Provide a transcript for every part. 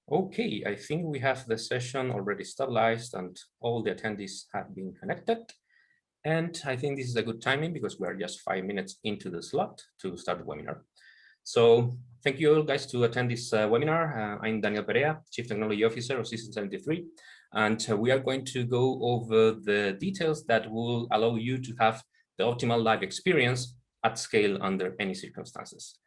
Okay, I think we have the session already stabilized and all the attendees have been connected. And I think this is a good timing because we are just 5 minutes into the slot to start the webinar. So thank you all guys to attend this webinar. I'm Daniel Perea, Chief Technology Officer of System73. And we are going to go over the details that will allow you to have the optimal live experience at scale under any circumstances.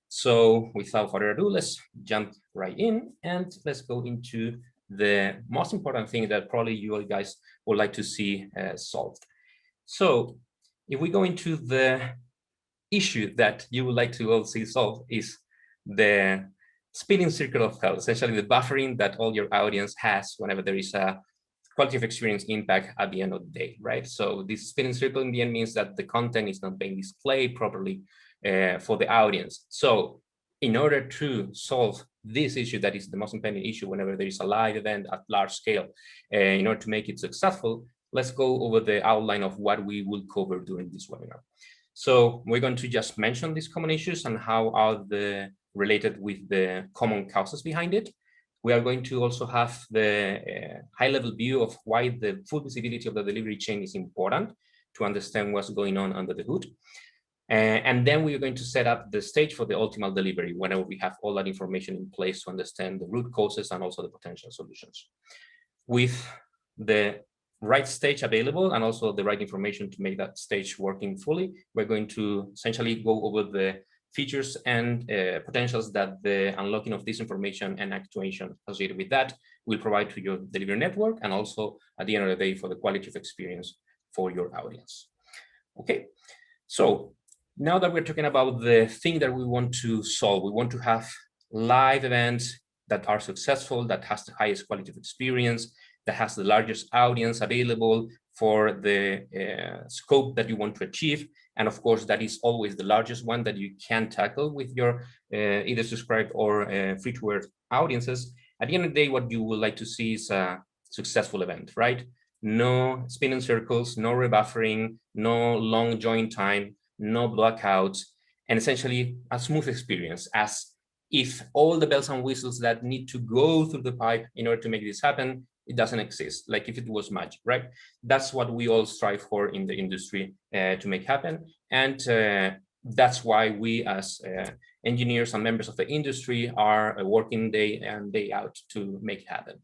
So without further ado, let's jump right in and let's go into the most important thing that probably you all guys would like to see solved. So if we go into the issue that you would like to all see solved is the spinning circle of hell, essentially the buffering that all your audience has whenever there is a quality of experience impact at the end of the day, right? So this spinning circle in the end means that the content is not being displayed properly for the audience. So in order to solve this issue, that is the most impending issue whenever there is a live event at large scale, in order to make it successful, let's go over the outline of what we will cover during this webinar. So we're going to just mention these common issues and how are they related with the common causes behind it. We are going to also have the high-level view of why the full visibility of the delivery chain is important to understand what's going on under the hood. And then we are going to set up the stage for the optimal delivery whenever we have all that information in place to understand the root causes and also the potential solutions. With the right stage available and also the right information to make that stage working fully, we're going to essentially go over the features and potentials that the unlocking of this information and actuation associated with that will provide to your delivery network, and also at the end of the day for the quality of experience for your audience. Okay, so now that we're talking about the thing that we want to solve, we want to have live events that are successful, that has the highest quality of experience, that has the largest audience available for the scope that you want to achieve. And of course, that is always the largest one that you can tackle with your either subscribed or free-to-air audiences. At the end of the day, what you would like to see is a successful event, right? No spinning circles, no rebuffering, no long join time, no blackouts, and essentially a smooth experience, as if all the bells and whistles that need to go through the pipe in order to make this happen, it doesn't exist, like if it was magic, right? That's what we all strive for in the industry to make happen. And that's why we as engineers and members of the industry are working day in, day out to make it happen.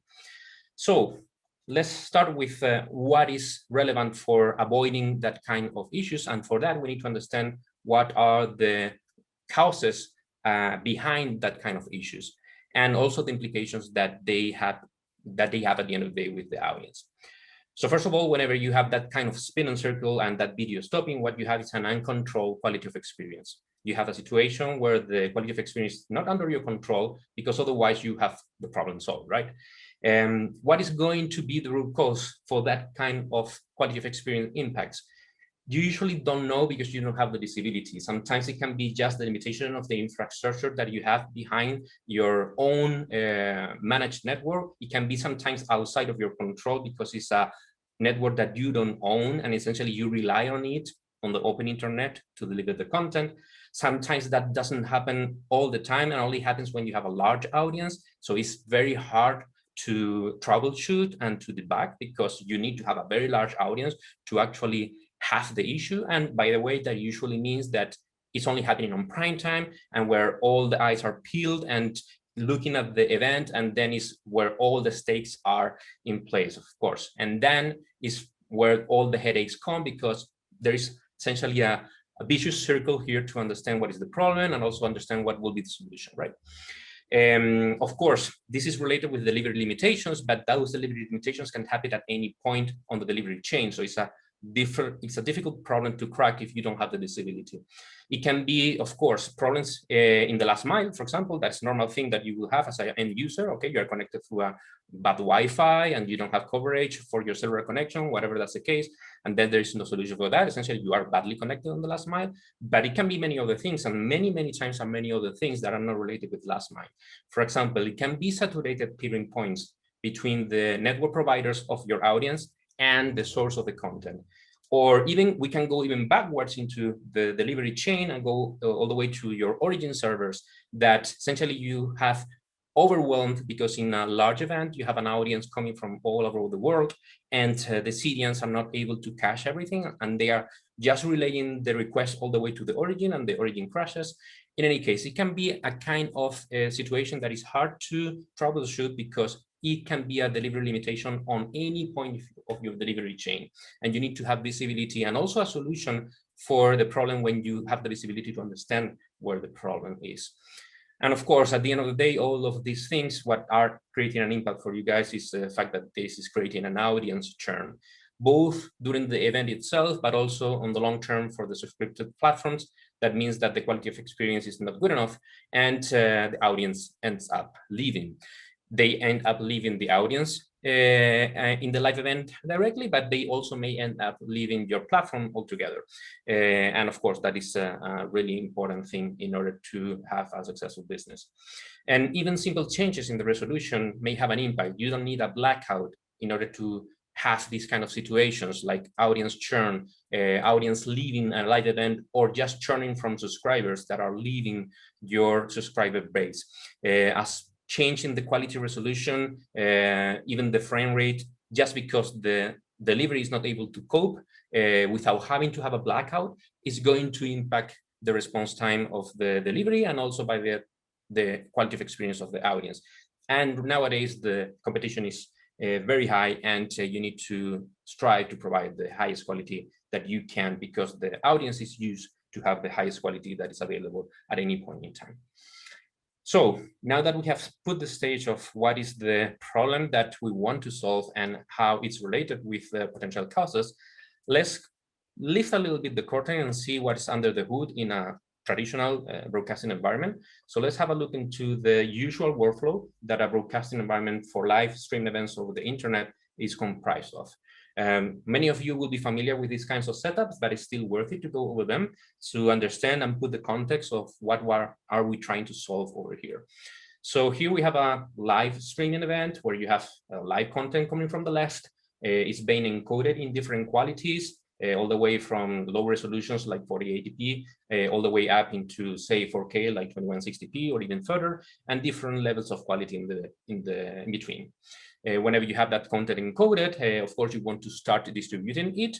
So let's start with what is relevant for avoiding that kind of issues. And for that, we need to understand what are the causes behind that kind of issues, and also the implications that they have at the end of the day with the audience. So first of all, whenever you have that kind of spin and circle and that video stopping, what you have is an uncontrolled quality of experience. You have a situation where the quality of experience is not under your control, because otherwise you have the problem solved, right? And what is going to be the root cause for that kind of quality of experience impacts? You usually don't know because you don't have the visibility. Sometimes it can be just the limitation of the infrastructure that you have behind your own managed network. It can be sometimes outside of your control because it's a network that you don't own, and essentially you rely on it, on the open internet, to deliver the content. Sometimes that doesn't happen all the time and only happens when you have a large audience. So it's very hard to troubleshoot and to debug because you need to have a very large audience to actually have the issue. And by the way, that usually means that it's only happening on prime time and where all the eyes are peeled and looking at the event, and then is where all the stakes are in place, of course. And then is where all the headaches come, because there is essentially a vicious circle here to understand what is the problem and also understand what will be the solution, right? Of course, this is related with delivery limitations, but those delivery limitations can happen at any point on the delivery chain. So it's a difficult problem to crack if you don't have the visibility. It can be, of course, problems in the last mile, for example. That's a normal thing that you will have as an end user. Okay, you're connected through a bad Wi-Fi and you don't have coverage for your cellular connection, whatever that's the case, and then there is no solution for that. Essentially, you are badly connected on the last mile. But it can be many other things, and many times are many other things that are not related with last mile. For example, it can be saturated peering points between the network providers of your audience and the source of the content. Or even we can go even backwards into the delivery chain and go all the way to your origin servers, that essentially you have overwhelmed because in a large event, you have an audience coming from all over the world, and the CDNs are not able to cache everything, and they are just relaying the request all the way to the origin, and the origin crashes. In any case, it can be a kind of situation that is hard to troubleshoot because it can be a delivery limitation on any point of your delivery chain. And you need to have visibility and also a solution for the problem when you have the visibility to understand where the problem is. And of course, at the end of the day, all of these things, what are creating an impact for you guys is the fact that this is creating an audience churn, both during the event itself, but also on the long term for the subscription platforms. That means that the quality of experience is not good enough, and the audience ends up leaving. They end up leaving the audience in the live event directly, but they also may end up leaving your platform altogether. And of course, that is a really important thing in order to have a successful business. And even simple changes in the resolution may have an impact. You don't need a blackout in order to have these kind of situations like audience churn, audience leaving a live event, or just churning from subscribers that are leaving your subscriber base. As changing the quality resolution, even the frame rate, just because the delivery is not able to cope without having to have a blackout, is going to impact the response time of the delivery and also by the quality of experience of the audience. And nowadays, the competition is very high, and you need to strive to provide the highest quality that you can, because the audience is used to have the highest quality that is available at any point in time. So now that we have put the stage of what is the problem that we want to solve and how it's related with the potential causes, let's lift a little bit the curtain and see what's under the hood in a traditional broadcasting environment. So let's have a look into the usual workflow that a broadcasting environment for live stream events over the internet is comprised of. Many of you will be familiar with these kinds of setups, but it's still worth it to go over them to understand and put the context of what are we trying to solve over here. So here we have a live streaming event where you have live content coming from the left. It's being encoded in different qualities, all the way from low resolutions like 4080p, all the way up into, say, 4K like 2160p or even further, and different levels of quality in between. Whenever you have that content encoded, of course, you want to start distributing it.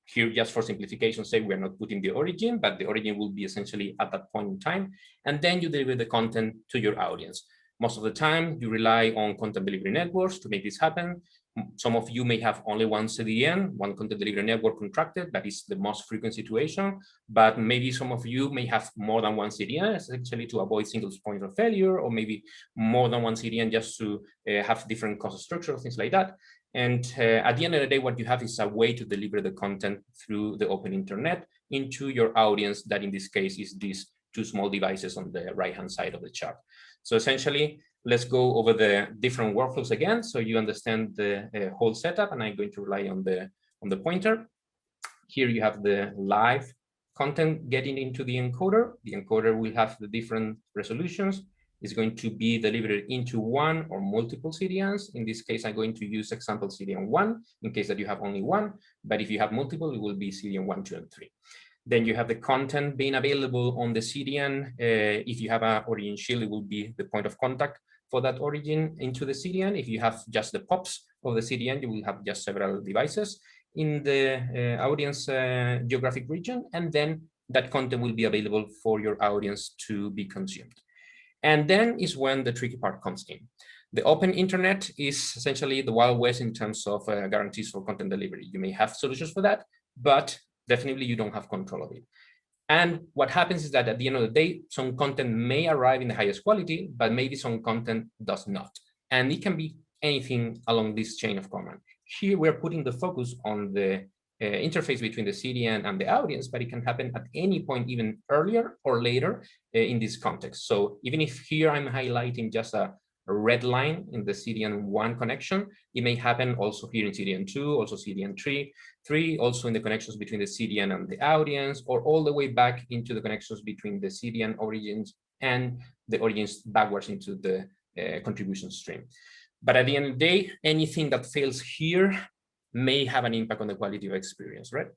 Here, just for simplification, say we're not putting the origin, but the origin will be essentially at that point in time. And then you deliver the content to your audience. Most of the time, you rely on content delivery networks to make this happen. Some of you may have only one CDN, one content delivery network contracted. That is the most frequent situation. But maybe some of you may have more than one CDN, essentially to avoid single points of failure, or maybe more than one CDN just to have different cost structures, things like that. And at the end of the day, what you have is a way to deliver the content through the open internet into your audience, that in this case is these two small devices on the right-hand side of the chart. So essentially, let's go over the different workflows again, so you understand the whole setup, and I'm going to rely on the pointer. Here you have the live content getting into the encoder. The encoder will have the different resolutions. It's going to be delivered into one or multiple CDNs. In this case, I'm going to use example CDN 1 in case that you have only one, but if you have multiple, it will be CDN 1, 2, and 3. Then you have the content being available on the CDN. If you have an origin shield, it will be the point of contact for that origin into the CDN. If you have just the POPs of the CDN, you will have just several devices in the audience geographic region, and then that content will be available for your audience to be consumed. And then is when the tricky part comes in. The open internet is essentially the Wild West in terms of guarantees for content delivery. You may have solutions for that, but definitely you don't have control of it. And what happens is that at the end of the day, some content may arrive in the highest quality, but maybe some content does not. And it can be anything along this chain of command. Here we're putting the focus on the interface between the CDN and the audience, but it can happen at any point, even earlier or later in this context. So even if here I'm highlighting just a red line in the CDN1 connection, it may happen also here in CDN2, also CDN3, also in the connections between the CDN and the audience, or all the way back into the connections between the CDN origins and the origins backwards into the contribution stream. But at the end of the day, anything that fails here may have an impact on the quality of experience, right?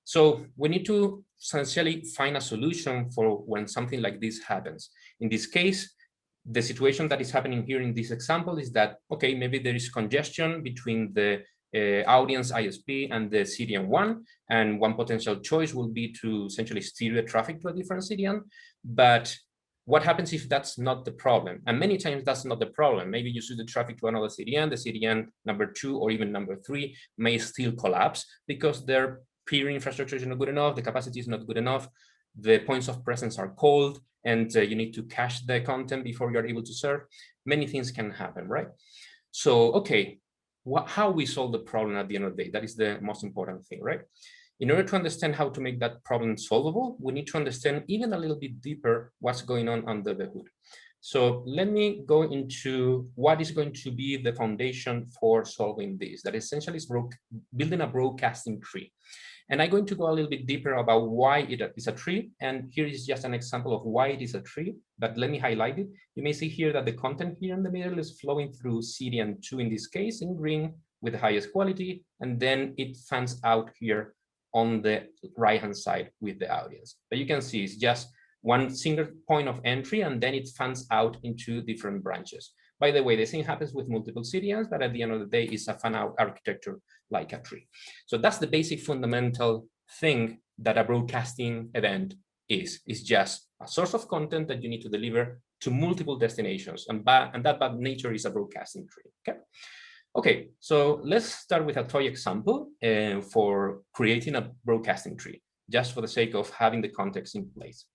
So we need to essentially find a solution for when something like this happens. In this case, The situation that is happening here in this example is that, okay, maybe there is congestion between the audience ISP and the CDN1, and one potential choice will be to essentially steer the traffic to a different CDN. But what happens if that's not the problem? And many times that's not the problem. Maybe you switch the traffic to another CDN, the CDN number 2 or even number 3 may still collapse because their peering infrastructure is not good enough, the capacity is not good enough, the points of presence are cold, and you need to cache the content before you're able to serve. Many things can happen, right? So, okay, how we solve the problem at the end of the day, that is the most important thing, right? In order to understand how to make that problem solvable, we need to understand even a little bit deeper what's going on under the hood. So let me go into what is going to be the foundation for solving this. That essentially is building a broadcasting tree. And I'm going to go a little bit deeper about why it is a tree. And here is just an example of why it is a tree, but let me highlight it. You may see here that the content here in the middle is flowing through CDN2 in this case, in green with the highest quality, and then it fans out here on the right-hand side with the audience. But you can see it's just one single point of entry, and then it fans out into different branches. By the way, the same happens with multiple CDNs, but at the end of the day, it's a fan-out architecture like a tree. So that's the basic fundamental thing that a broadcasting event is. It's just a source of content that you need to deliver to multiple destinations, and that by nature is a broadcasting tree. Okay, so let's start with a toy example for creating a broadcasting tree, just for the sake of having the context in place.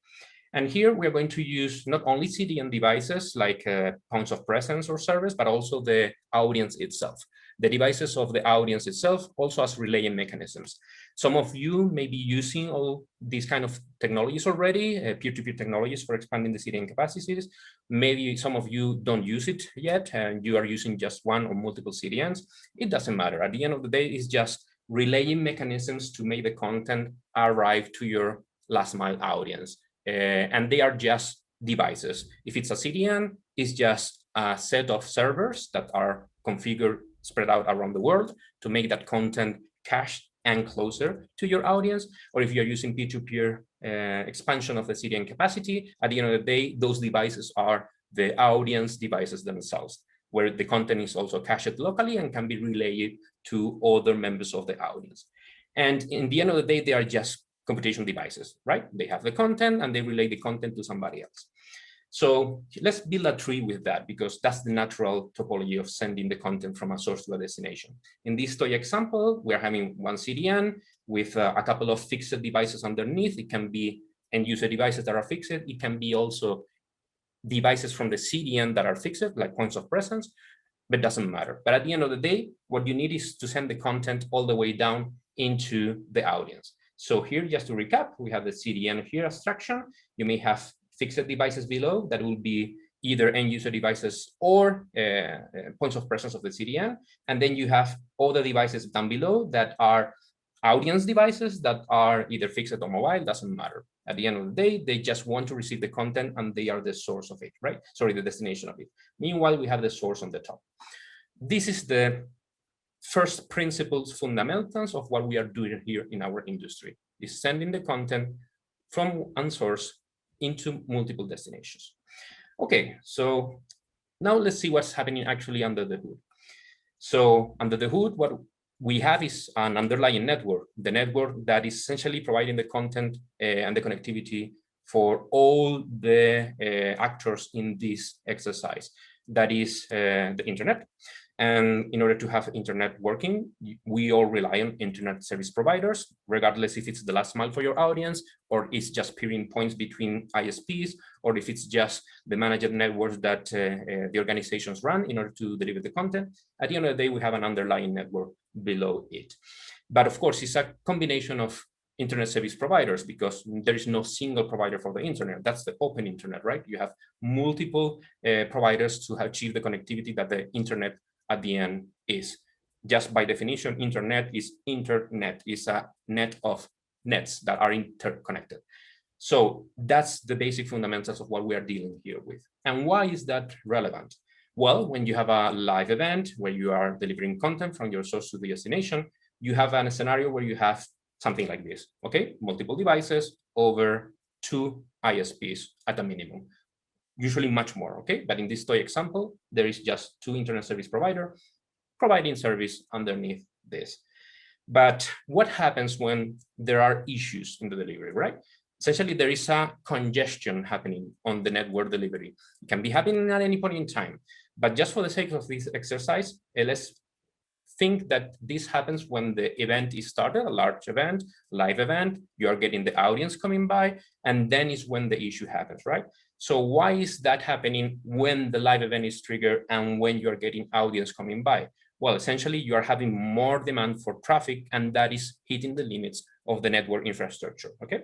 And here we're going to use not only CDN devices like points of presence or servers, but also the audience itself. The devices of the audience itself also as relaying mechanisms. Some of you may be using all these kind of technologies already, peer-to-peer technologies for expanding the CDN capacities. Maybe some of you don't use it yet, and you are using just one or multiple CDNs. It doesn't matter. At the end of the day, it's just relaying mechanisms to make the content arrive to your last mile audience. And they are just devices. If it's a CDN, it's just a set of servers that are configured, spread out around the world to make that content cached and closer to your audience. Or if you're using peer-to-peer expansion of the CDN capacity, at the end of the day, those devices are the audience devices themselves, where the content is also cached locally and can be relayed to other members of the audience. And in the end of the day, they are just computation devices, right? They have the content and they relay the content to somebody else. So let's build a tree with that, because that's the natural topology of sending the content from a source to a destination. In this toy example, we're having one CDN with a couple of fixed devices underneath. It can be end user devices that are fixed. It can be also devices from the CDN that are fixed, like points of presence, but it doesn't matter. But at the end of the day, what you need is to send the content all the way down into the audience. So here, just to recap, we have the CDN here abstraction. You may have fixed devices below that will be either end user devices or points of presence of the CDN. And then you have all the devices down below that are audience devices that are either fixed or mobile, doesn't matter. At the end of the day, they just want to receive the content and they are the source of it, right? Sorry, the destination of it. Meanwhile, we have the source on the top. This is the first principles, fundamentals of what we are doing here in our industry, is sending the content from one source into multiple destinations. Okay, so now let's see what's happening actually under the hood. So under the hood, what we have is an underlying network, the network that is essentially providing the content and the connectivity for all the actors in this exercise. That is the internet. And in order to have internet working, we all rely on internet service providers, regardless if it's the last mile for your audience, or it's just peering points between ISPs, or if it's just the managed networks that the organizations run in order to deliver the content. At the end of the day, we have an underlying network below it. But of course, it's a combination of internet service providers, because there is no single provider for the internet. That's the open internet, right? You have multiple providers to achieve the connectivity that the internet at the end is. Just by definition, internet is a net of nets that are interconnected. So that's the basic fundamentals of what we are dealing here with. And why is that relevant? Well, when you have a live event where you are delivering content from your source to the destination, you have a scenario where you have something like this, okay? Multiple devices over 2 ISPs at a minimum. usually much more, okay? But in this toy example, there is just 2 internet service provider providing service underneath this. But what happens when there are issues in the delivery, right? Essentially, there is a congestion happening on the network delivery. It can be happening at any point in time. But just for the sake of this exercise, let's think that this happens when the event is started, a large event, live event, you are getting the audience coming by, and then is when the issue happens, right? So why is that happening when the live event is triggered and when you're getting audience coming by? Well, essentially, you are having more demand for traffic, and that is hitting the limits of the network infrastructure, okay?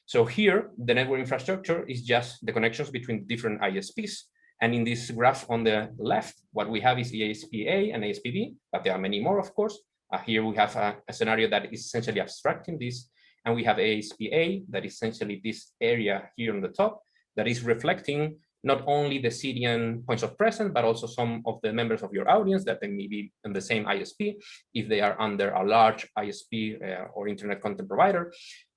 So here, the network infrastructure is just the connections between different ISPs. And in this graph on the left, what we have is ASP-A and ASP-B, but there are many more, of course. Here we have a scenario that is essentially abstracting this, and we have ASP-A, that is essentially this area here on the top, that is reflecting not only the CDN points of presence, but also some of the members of your audience that they may be in the same ISP, if they are under a large ISP or internet content provider.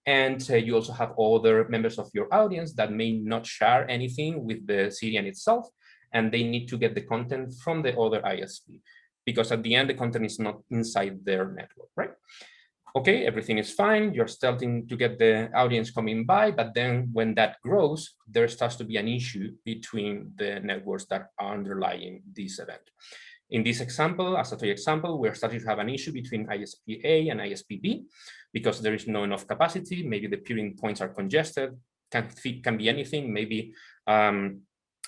And you also have other members of your audience that may not share anything with the CDN itself, and they need to get the content from the other ISP, because at the end, the content is not inside their network, right? Okay, everything is fine. You're starting to get the audience coming by, but then when that grows, there starts to be an issue between the networks that are underlying this event. In this example, as a toy example, we're starting to have an issue between ISP-A and ISP-B because there is not enough capacity. Maybe the peering points are congested, can be anything, maybe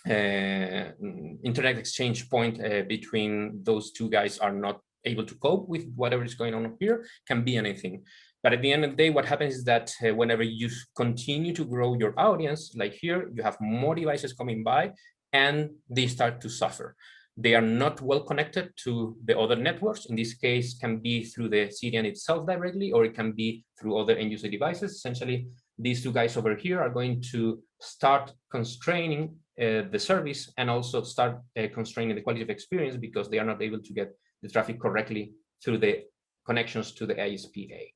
internet exchange point between those two guys are not able to cope with whatever is going on here, can be anything. But at the end of the day, what happens is that whenever you continue to grow your audience, like here, you have more devices coming by and they start to suffer. They are not well connected to the other networks. In this case, can be through the CDN itself directly, or it can be through other end user devices. Essentially, these two guys over here are going to start constraining the service and also start constraining the quality of experience because they are not able to get the traffic correctly through the connections to the ISP-A.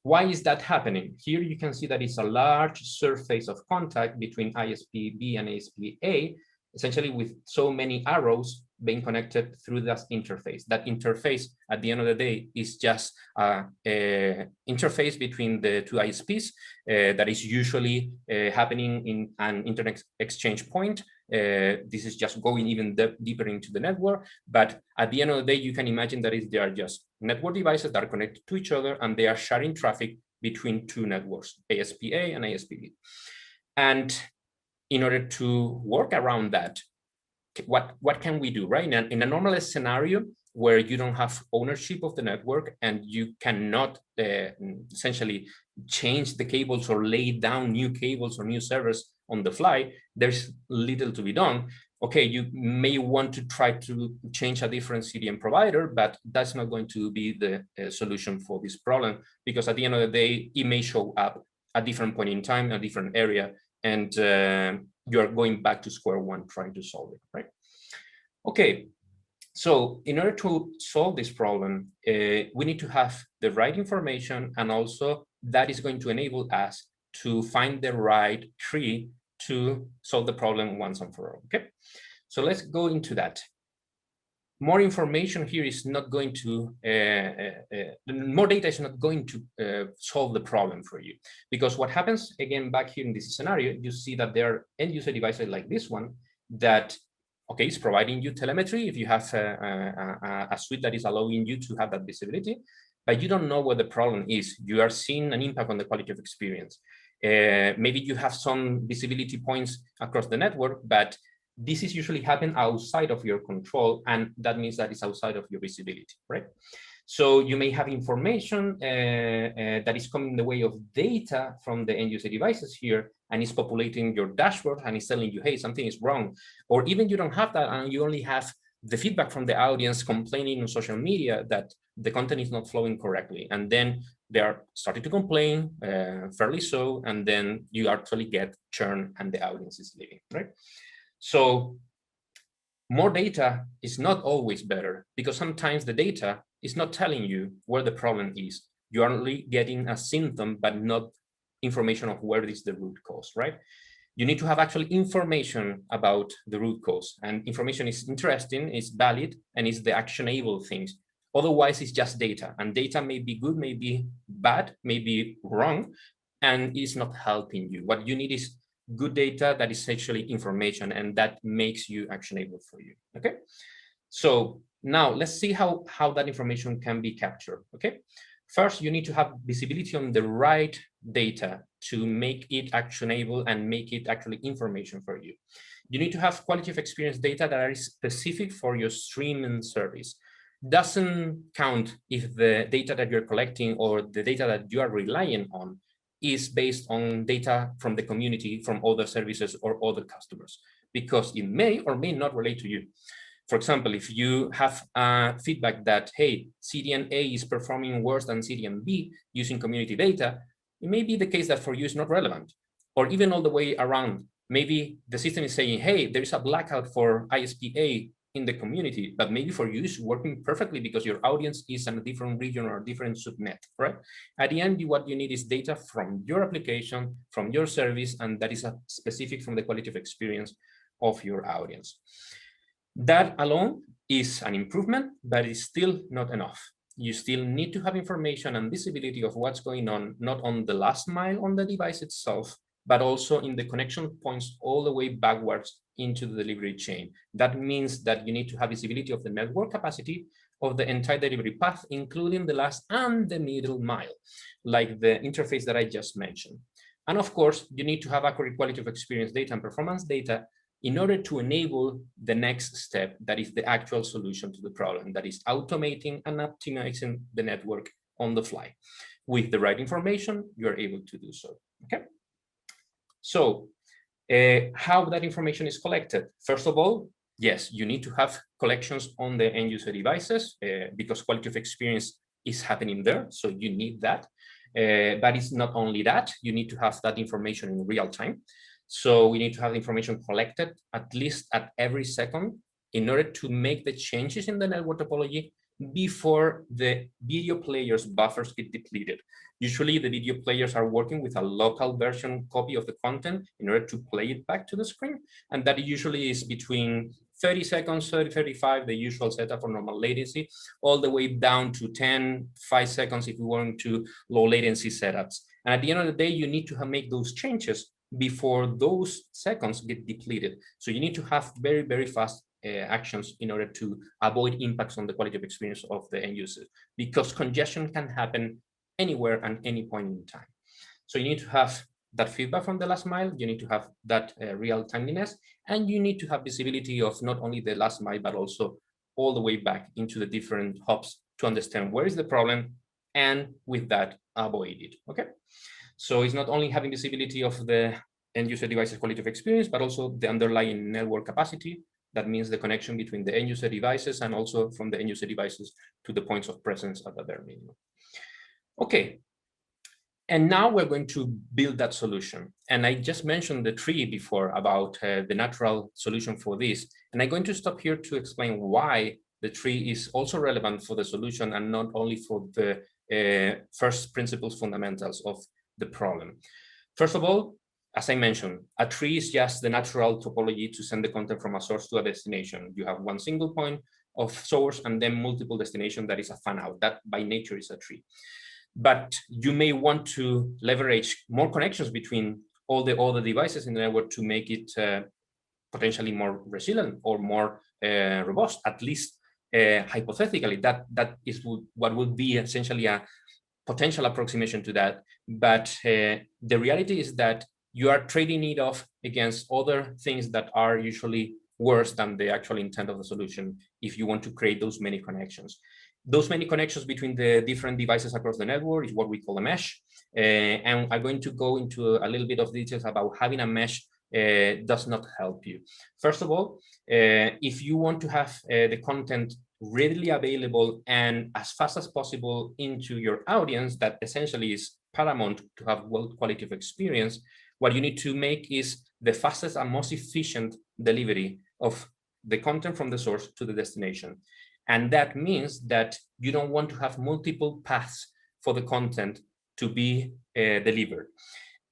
Why is that happening? Here you can see that it's a large surface of contact between ISP-B and ISP-A, essentially with so many arrows being connected through that interface. That interface, at the end of the day, is just an interface between the two ISPs that is usually happening in an internet exchange point. This is just going even deeper into the network. But at the end of the day, you can imagine that they are just network devices that are connected to each other, and they are sharing traffic between two networks, ASP-A and ASP-B. And in order to work around that, what can we do, right? In a normal scenario where you don't have ownership of the network and you cannot essentially change the cables or lay down new cables or new servers on the fly, there's little to be done. Okay, you may want to try to change a different CDN provider, but that's not going to be the solution for this problem, because at the end of the day, it may show up at a different point in time, a different area, and you're going back to square one trying to solve it, right? Okay, so in order to solve this problem, we need to have the right information, and also that is going to enable us to find the right tree to solve the problem once and for all, okay? So let's go into that. More information here is not going to, more data is not going to solve the problem for you. Because what happens, again, back here in this scenario, you see that there are end user devices like this one that, okay, it's providing you telemetry if you have a suite that is allowing you to have that visibility, but you don't know what the problem is. You are seeing an impact on the quality of experience. Maybe you have some visibility points across the network, but this is usually happen outside of your control, and that means that it's outside of your visibility, right? So you may have information that is coming in the way of data from the end user devices here, and it's populating your dashboard and it's telling you, hey, something is wrong. Or even you don't have that and you only have the feedback from the audience complaining on social media that the content is not flowing correctly. And then they are starting to complain, fairly so, and then you actually get churn and the audience is leaving, right? So more data is not always better, because sometimes the data is not telling you where the problem is. You're only getting a symptom, but not information of where is the root cause, right? You need to have actually information about the root cause, and information is interesting, is valid, and is the actionable things. Otherwise, it's just data, and data may be good, may be bad, may be wrong, and it's not helping you. What you need is good data that is actually information, and that makes you actionable for you. Okay, so now let's see how that information can be captured. Okay, first you need to have visibility on the right data to make it actionable and make it actually information for you. You need to have quality of experience data that are specific for your streaming service. Doesn't count if the data that you're collecting or the data that you are relying on is based on data from the community, from other services or other customers, because it may or may not relate to you. For example, if you have feedback that, hey, CDN A is performing worse than CDN B using community data, it may be the case that for you is not relevant. Or even all the way around, maybe the system is saying, hey, there is a blackout for ISP-A in the community, but maybe for you it's working perfectly because your audience is in a different region or a different subnet, right? At the end, what you need is data from your application, from your service, and that is specific from the quality of experience of your audience. That alone is an improvement, but it's still not enough. You still need to have information and visibility of what's going on, not on the last mile on the device itself, but also in the connection points all the way backwards into the delivery chain. That means that you need to have visibility of the network capacity of the entire delivery path, including the last and the middle mile, like the interface that I just mentioned. And of course, you need to have accurate quality of experience data and performance data in order to enable the next step, that is the actual solution to the problem, that is automating and optimizing the network on the fly. With the right information, you're able to do so, okay? So how that information is collected? First of all, yes, you need to have collections on the end user devices because quality of experience is happening there, so you need that. But it's not only that, you need to have that information in real time. So we need to have information collected at least at every second in order to make the changes in the network topology before the video players buffers get depleted. Usually the video players are working with a local version copy of the content in order to play it back to the screen. And that usually is between 30 seconds, 30, 35, the usual setup for normal latency, all the way down to 10, 5 seconds if you want to low latency setups. And at the end of the day, you need to make those changes before those seconds get depleted. So you need to have very, very fast actions in order to avoid impacts on the quality of experience of the end user, because congestion can happen anywhere and any point in time. So you need to have that feedback from the last mile, you need to have that real timeliness, and you need to have visibility of not only the last mile, but also all the way back into the different hubs to understand where is the problem, and with that, avoid it, okay? So it's not only having visibility of the end user devices quality of experience, but also the underlying network capacity. That means the connection between the end user devices and also from the end user devices to the points of presence at the bare minimum. Okay, and now we're going to build that solution. And I just mentioned the tree before about the natural solution for this. And I'm going to stop here to explain why the tree is also relevant for the solution and not only for the first principles fundamentals of the problem. First of all, as I mentioned, a tree is just the natural topology to send the content from a source to a destination. You have one single point of source and then multiple destination that is a fan out. That by nature is a tree. But you may want to leverage more connections between all the devices in the network to make it potentially more resilient or more robust, at least hypothetically. That is what would be essentially a potential approximation to that. But the reality is that you are trading it off against other things that are usually worse than the actual intent of the solution if you want to create those many connections. Those many connections between the different devices across the network is what we call a mesh. And I'm going to go into a little bit of details about having a mesh does not help you. First of all, if you want to have the content readily available and as fast as possible into your audience, that essentially is paramount to have well quality of experience, what you need to make is the fastest and most efficient delivery of the content from the source to the destination. And that means that you don't want to have multiple paths for the content to be delivered.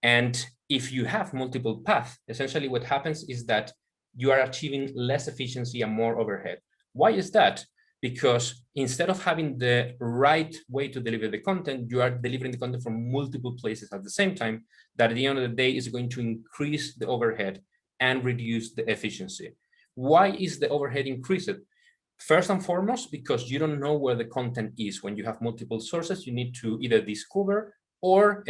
And if you have multiple paths, essentially what happens is that you are achieving less efficiency and more overhead. Why is that? Because instead of having the right way to deliver the content, you are delivering the content from multiple places at the same time, that at the end of the day is going to increase the overhead and reduce the efficiency. Why is the overhead increased? First and foremost, because you don't know where the content is. When you have multiple sources, you need to either discover or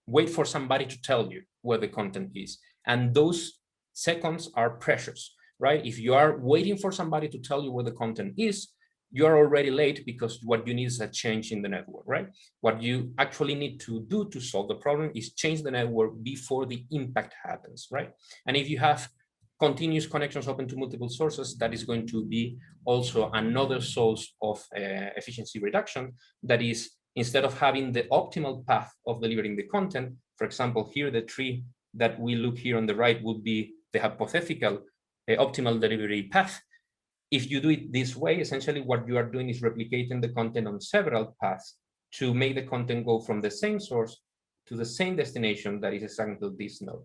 wait for somebody to tell you where the content is. And those seconds are precious, right? If you are waiting for somebody to tell you where the content is, you're already late, because what you need is a change in the network, right? What you actually need to do to solve the problem is change the network before the impact happens, right? And if you have continuous connections open to multiple sources, that is going to be also another source of efficiency reduction. That is, instead of having the optimal path of delivering the content, for example, here the tree that we look here on the right would be the hypothetical optimal delivery path. If you do it this way, essentially what you are doing is replicating the content on several paths to make the content go from the same source to the same destination, that is exactly this node.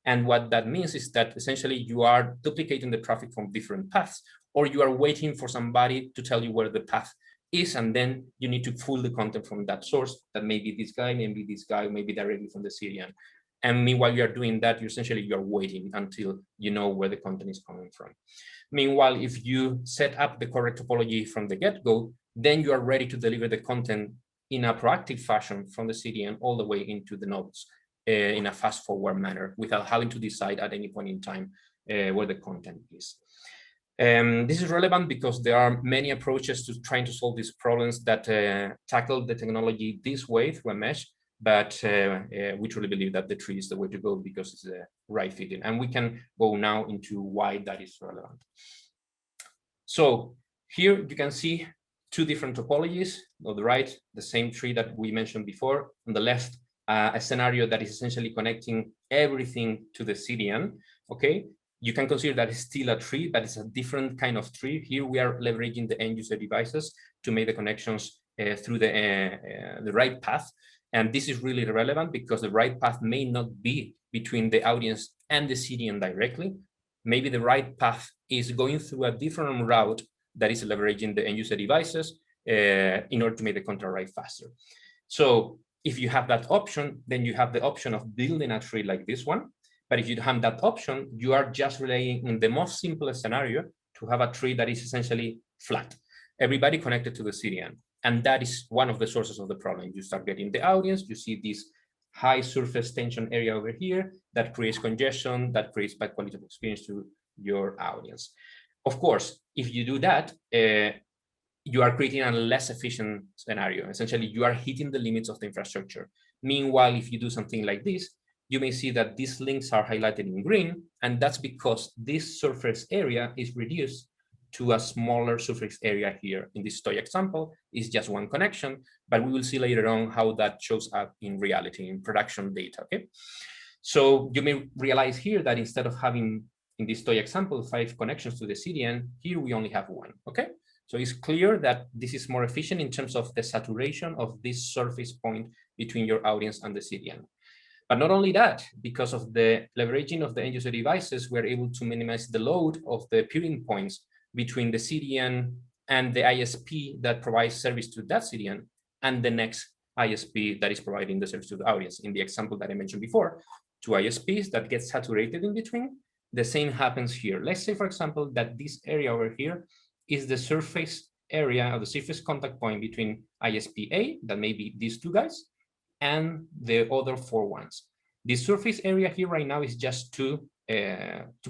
And what that means is that essentially you are duplicating the traffic from different paths, or you are waiting for somebody to tell you where the path is, and then you need to pull the content from that source. That may be this guy, maybe this guy, maybe directly from the CDN. And meanwhile you are doing that, you essentially you're waiting until you know where the content is coming from. Meanwhile, if you set up the correct topology from the get-go, then you are ready to deliver the content in a proactive fashion from the CDN all the way into the nodes in a fast-forward manner, without having to decide at any point in time where the content is. This is relevant because there are many approaches to trying to solve these problems that tackle the technology this way through a mesh, but we truly believe that the tree is the way to go because it's the right fitting. And we can go now into why that is relevant. So here you can see two different topologies. On the right, the same tree that we mentioned before. On the left, a scenario that is essentially connecting everything to the CDN. Okay, you can consider that it's still a tree, but it's a different kind of tree. Here we are leveraging the end user devices to make the connections through the right path. And this is really relevant because the right path may not be between the audience and the CDN directly. Maybe the right path is going through a different route that is leveraging the end user devices in order to make the content arrive faster. So if you have that option, then you have the option of building a tree like this one. But if you have that option, you are just relying in the most simplest scenario to have a tree that is essentially flat, everybody connected to the CDN. And that is one of the sources of the problem. You start getting the audience, you see this high surface tension area over here that creates congestion, that creates bad quality of experience to your audience. Of course, if you do that, you are creating a less efficient scenario. Essentially, you are hitting the limits of the infrastructure. Meanwhile, if you do something like this, you may see that these links are highlighted in green, and that's because this surface area is reduced to a smaller surface area here. In this toy example, is just one connection, but we will see later on how that shows up in reality, in production data, okay? So you may realize here that instead of having, in this toy example, 5 connections to the CDN, here we only have 1, okay? So it's clear that this is more efficient in terms of the saturation of this surface point between your audience and the CDN. But not only that, because of the leveraging of the end user devices, we're able to minimize the load of the peering points between the CDN and the ISP that provides service to that CDN and the next ISP that is providing the service to the audience. In the example that I mentioned before, 2 ISPs that get saturated in between, the same happens here. Let's say, for example, that this area over here is the surface area or the surface contact point between ISP A, that may be these 2 guys, and the other 4 ones. The surface area here right now is just 2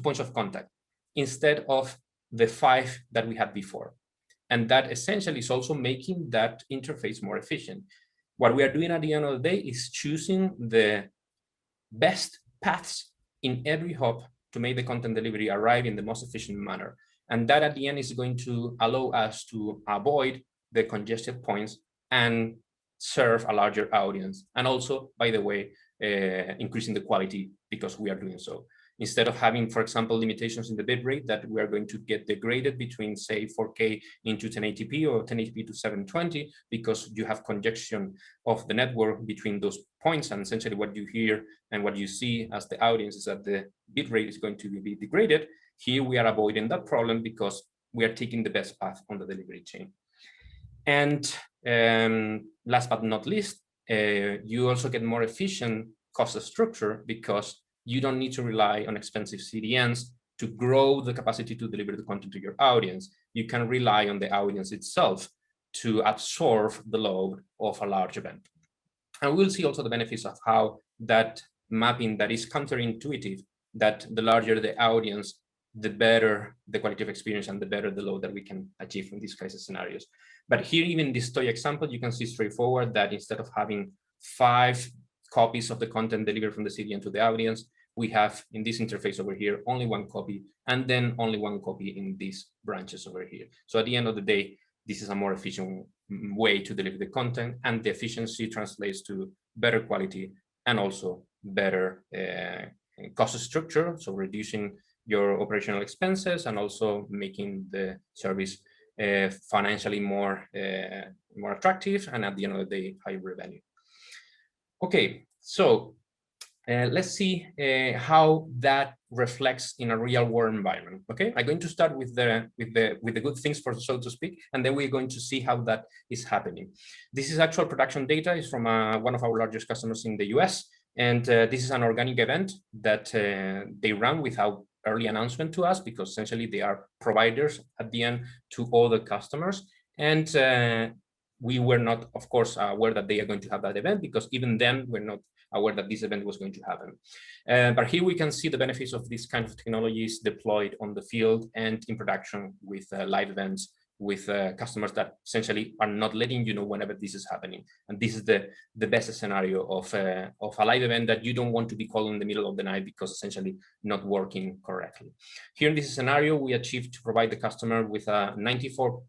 points of contact instead of the 5 that we had before. And that essentially is also making that interface more efficient. What we are doing at the end of the day is choosing the best paths in every hop to make the content delivery arrive in the most efficient manner. And that at the end is going to allow us to avoid the congested points and serve a larger audience. And also, by the way, increasing the quality because we are doing so. instead of having, for example, limitations in the bitrate that we are going to get degraded between, say, 4K into 1080p or 1080p to 720, because you have conjunction of the network between those points, and essentially what you hear and what you see as the audience is that the bitrate is going to be degraded. Here we are avoiding that problem because we are taking the best path on the delivery chain. And last but not least, you also get more efficient cost structure because you don't need to rely on expensive CDNs to grow the capacity to deliver the content to your audience. You can rely on the audience itself to absorb the load of a large event. And we'll see also the benefits of how that mapping that is counterintuitive, that the larger the audience, the better the quality of experience and the better the load that we can achieve in these kinds of scenarios. But here, even this toy example, you can see straightforward that instead of having 5 copies of the content delivered from the CDN to the audience, we have in this interface over here only 1 copy, and then only 1 copy in these branches over here. So at the end of the day, this is a more efficient way to deliver the content, and the efficiency translates to better quality and also better cost structure, so reducing your operational expenses and also making the service financially more attractive, and at the end of the day, higher revenue. Okay, so let's see how that reflects in a real world environment. Okay, I'm going to start with the good things, for so to speak, and then we're going to see how that is happening. This is actual production data. Is from one of our largest customers in the US, and this is an organic event that they run without early announcement to us, because essentially they are providers at the end to all the customers, and we were not, of course, aware that they are going to have that event, because even then we're not aware that this event was going to happen. But here we can see the benefits of these kind of technologies deployed on the field and in production with live events, with customers that essentially are not letting you know whenever this is happening. And this is the best scenario of a live event that you don't want to be called in the middle of the night because essentially not working correctly. Here in this scenario, we achieved to provide the customer with 94%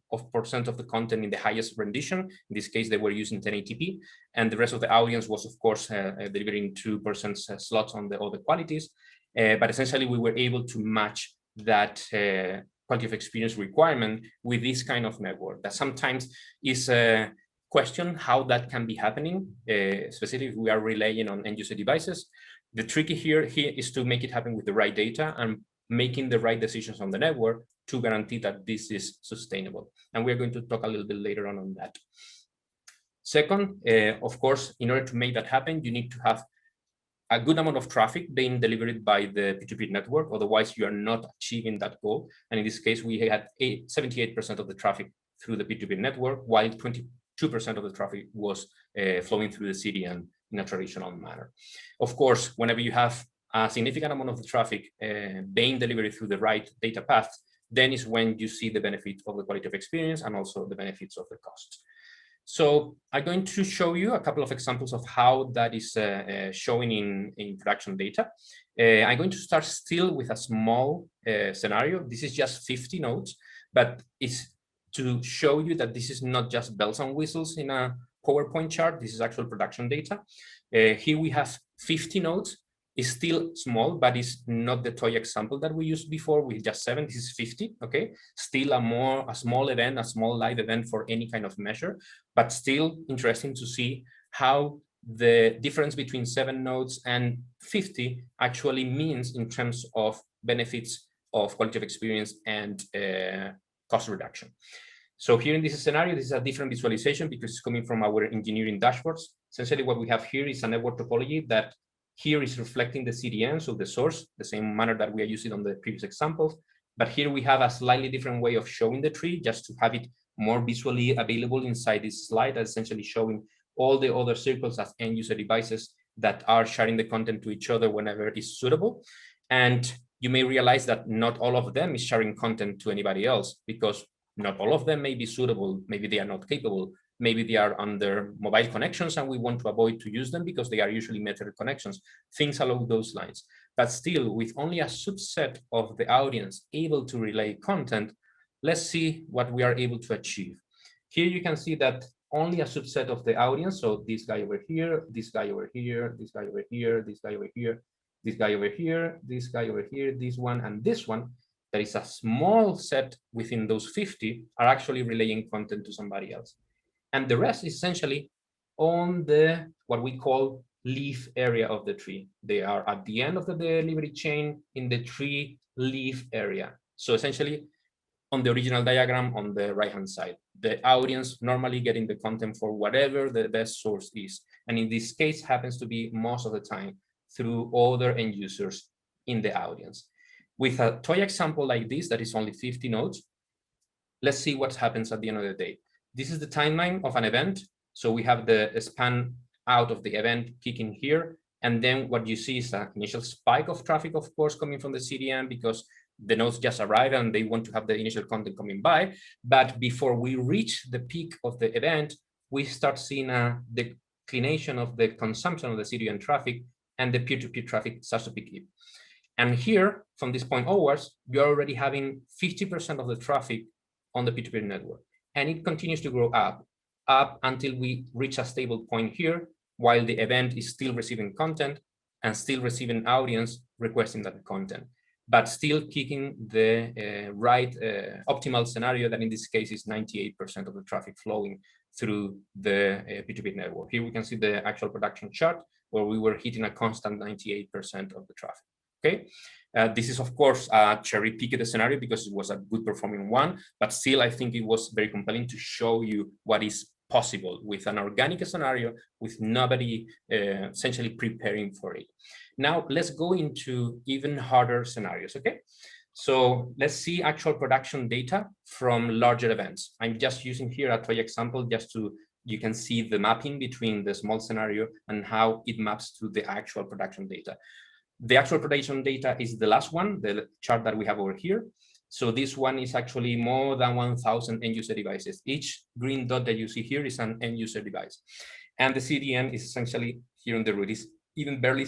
of the content in the highest rendition. In this case, they were using 1080p, and the rest of the audience was, of course, delivering 2% slots on the other qualities. But essentially, we were able to match that quality of experience requirement with this kind of network that sometimes is a question how that can be happening, specifically if we are relying on end user devices. The tricky here is to make it happen with the right data and making the right decisions on the network to guarantee that this is sustainable. And we're going to talk a little bit later on that. Second, of course, in order to make that happen, you need to have a good amount of traffic being delivered by the P2P network, otherwise you are not achieving that goal. And in this case, we had 78% of the traffic through the P2P network, while 22% of the traffic was flowing through the CDN in a traditional manner. Of course, whenever you have a significant amount of the traffic being delivered through the right data path, then is when you see the benefit of the quality of experience and also the benefits of the cost. So I'm going to show you a couple of examples of how that is showing in production data. I'm going to start still with a small scenario. This is just 50 nodes, but it's to show you that this is not just bells and whistles in a PowerPoint chart. This is actual production data. Here we have 50 nodes. It's still small, but it's not the toy example that we used before with just 7. This is 50, okay? Still a small event, a small live event for any kind of measure, but still interesting to see how the difference between 7 nodes and 50 actually means in terms of benefits of quality of experience and cost reduction. So here in this scenario, this is a different visualization because it's coming from our engineering dashboards. Essentially what we have here is a network topology that here is reflecting the CDN, so the source, the same manner that we are using on the previous examples. But here we have a slightly different way of showing the tree, just to have it more visually available inside this slide, that's essentially showing all the other circles as end user devices that are sharing the content to each other whenever it's suitable. And you may realize that not all of them is sharing content to anybody else, because not all of them may be suitable. Maybe they are not capable. Maybe they are under mobile connections and we want to avoid to use them because they are usually metadata connections, things along those lines. But still, with only a subset of the audience able to relay content, let's see what we are able to achieve. Here you can see that only a subset of the audience, so this guy over here, this guy over here, this guy over here, this guy over here, this guy over here, this guy over here, this one, and this one, there is a small set within those 50 are actually relaying content to somebody else. And the rest is essentially on the, what we call leaf area of the tree. They are at the end of the delivery chain in the tree leaf area. So essentially on the original diagram on the right-hand side, the audience normally getting the content for whatever the best source is. And in this case happens to be most of the time through other end users in the audience. With a toy example like this, that is only 50 nodes, let's see what happens at the end of the day. This is the timeline of an event. So we have the span out of the event kicking here. And then what you see is an initial spike of traffic, of course, coming from the CDN because the nodes just arrived and they want to have the initial content coming by. But before we reach the peak of the event, we start seeing a declination of the consumption of the CDN traffic, and the peer-to-peer traffic starts to pick up. And here, from this point onwards, you're already having 50% of the traffic on the peer-to-peer network. And it continues to grow up until we reach a stable point here, while the event is still receiving content and still receiving audience requesting that content, but still kicking the right optimal scenario that in this case is 98% of the traffic flowing through the peer-to-peer network. Here we can see the actual production chart where we were hitting a constant 98% of the traffic. Okay, this is of course a cherry-picked scenario because it was a good performing one, but still I think it was very compelling to show you what is possible with an organic scenario with nobody essentially preparing for it. Now let's go into even harder scenarios. Okay, so let's see actual production data from larger events. I'm just using here a toy example just to you can see the mapping between the small scenario and how it maps to the actual production data. The actual production data is the last one, the chart that we have over here. So this one is actually more than 1,000 end user devices. Each green dot that you see here is an end user device. And the CDN is essentially here on the root, is even barely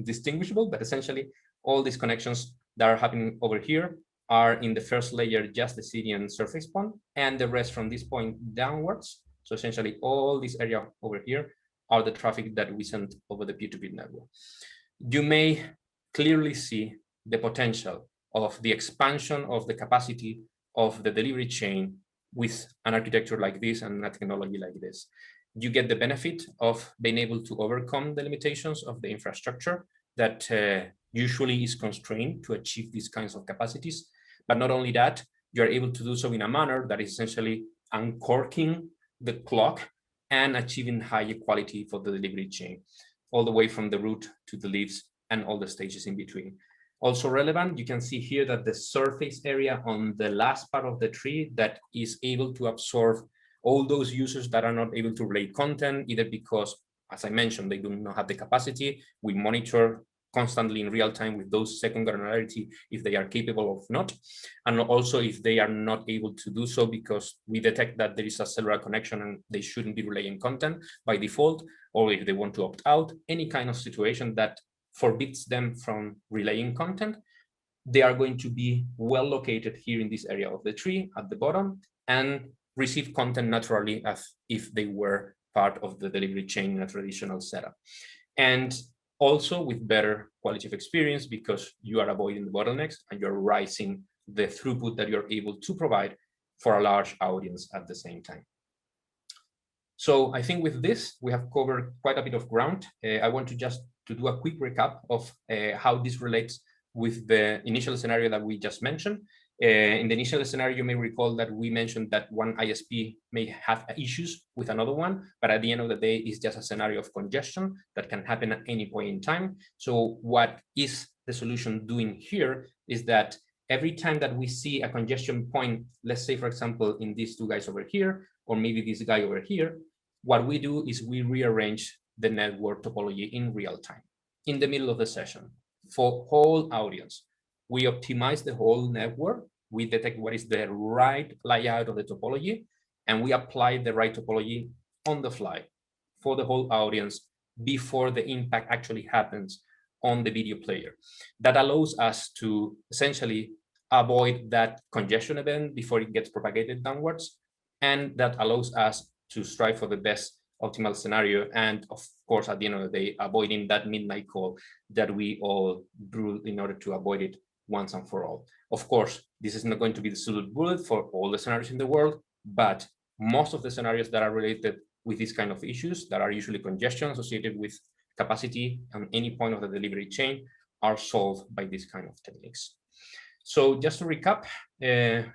distinguishable, but essentially all these connections that are happening over here are in the first layer, just the CDN surface point, and the rest from this point downwards. So essentially all this area over here are the traffic that we send over the peer-to-peer network. You may clearly see the potential of the expansion of the capacity of the delivery chain with an architecture like this and a technology like this. You get the benefit of being able to overcome the limitations of the infrastructure that usually is constrained to achieve these kinds of capacities. But not only that, you're able to do so in a manner that is essentially uncorking the clock and achieving higher quality for the delivery chain, all the way from the root to the leaves and all the stages in between. Also relevant, you can see here that the surface area on the last part of the tree that is able to absorb all those users that are not able to relay content, either because, as I mentioned, they do not have the capacity. We monitor constantly in real time with those second granularity if they are capable of not, and also if they are not able to do so because we detect that there is a cellular connection and they shouldn't be relaying content by default, or if they want to opt out, any kind of situation that forbids them from relaying content, they are going to be well located here in this area of the tree at the bottom and receive content naturally as if they were part of the delivery chain in a traditional setup. And also with better quality of experience because you are avoiding the bottlenecks and you're rising the throughput that you're able to provide for a large audience at the same time. So I think with this, we have covered quite a bit of ground. I want to just to do a quick recap of how this relates with the initial scenario that we just mentioned. In the initial scenario, you may recall that we mentioned that one ISP may have issues with another one, but at the end of the day, it's just a scenario of congestion that can happen at any point in time. So what is the solution doing here is that every time that we see a congestion point, let's say, for example, in these two guys over here, or maybe this guy over here, what we do is we rearrange the network topology in real time, in the middle of the session, for whole audience. We optimize the whole network, we detect what is the right layout of the topology, and we apply the right topology on the fly for the whole audience before the impact actually happens on the video player. That allows us to essentially avoid that congestion event before it gets propagated downwards, and that allows us to strive for the best optimal scenario, and of course, at the end of the day, avoiding that midnight call that we all brew in order to avoid it once and for all. Of course, this is not going to be the silver bullet for all the scenarios in the world, but most of the scenarios that are related with these kind of issues that are usually congestion associated with capacity on any point of the delivery chain are solved by these kind of techniques. So just to recap,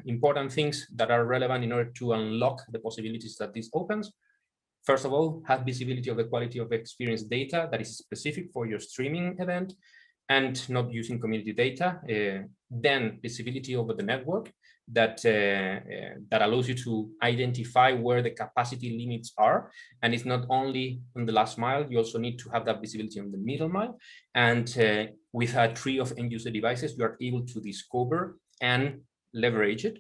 important things that are relevant in order to unlock the possibilities that this opens. First of all, have visibility of the quality of experience data that is specific for your streaming event and not using community data. Then visibility over the network that allows you to identify where the capacity limits are. And it's not only on the last mile, you also need to have that visibility on the middle mile. And with a tree of end user devices, you are able to discover and leverage it.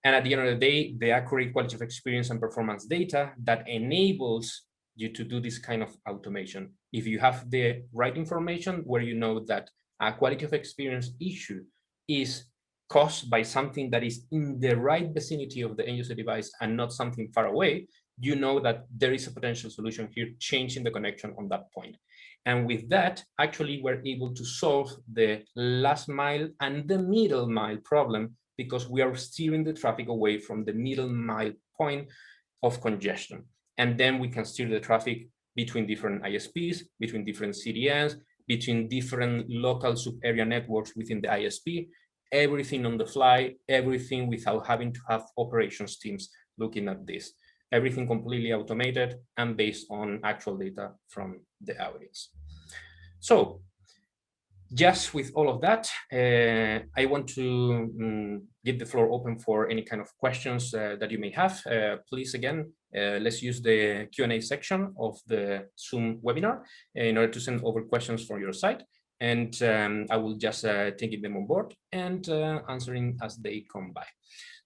And at the end of the day, the accurate quality of experience and performance data that enables you to do this kind of automation. If you have the right information where you know that a quality of experience issue is caused by something that is in the right vicinity of the end user device and not something far away, you know that there is a potential solution here, changing the connection on that point. And with that, actually, we're able to solve the last mile and the middle mile problem because we are steering the traffic away from the middle mile point of congestion. And then we can steer the traffic between different ISPs, between different CDNs, between different local sub-area networks within the ISP, everything on the fly, everything without having to have operations teams looking at this. Everything completely automated and based on actual data from the audience. So just with all of that, I want to give the floor open for any kind of questions that you may have. Please, again, let's use the Q&A section of the Zoom webinar in order to send over questions from your side. And I will just taking them on board and answering as they come by.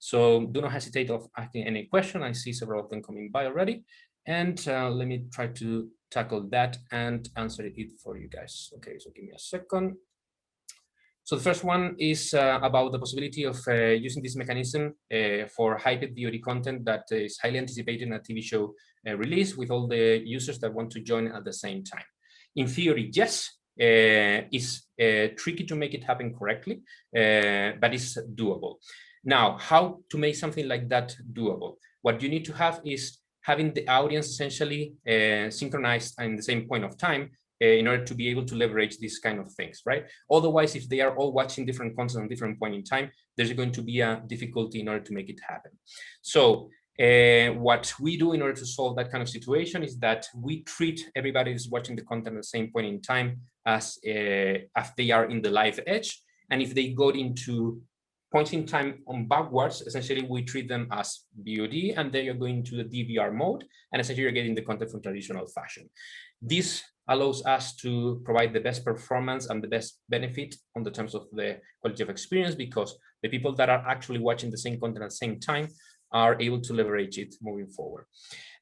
So do not hesitate of asking any question. I see several of them coming by already. And let me try to tackle that and answer it for you guys. Okay, so give me a second. So the first one is about the possibility of using this mechanism for hyped VOD content that is highly anticipated in a TV show release with all the users that want to join at the same time. In theory, yes, it's tricky to make it happen correctly, but it's doable. Now, how to make something like that doable? What you need to have is having the audience essentially synchronized in the same point of time in order to be able to leverage these kind of things, right? Otherwise, if they are all watching different content at different point in time, there's going to be a difficulty in order to make it happen. So what we do in order to solve that kind of situation is that we treat everybody who's watching the content at the same point in time as they are in the live edge. And if they go into points in time on backwards, essentially we treat them as VOD, and then you're going to the DVR mode, and essentially you're getting the content from traditional fashion. This allows us to provide the best performance and the best benefit on the terms of the quality of experience, because the people that are actually watching the same content at the same time are able to leverage it moving forward.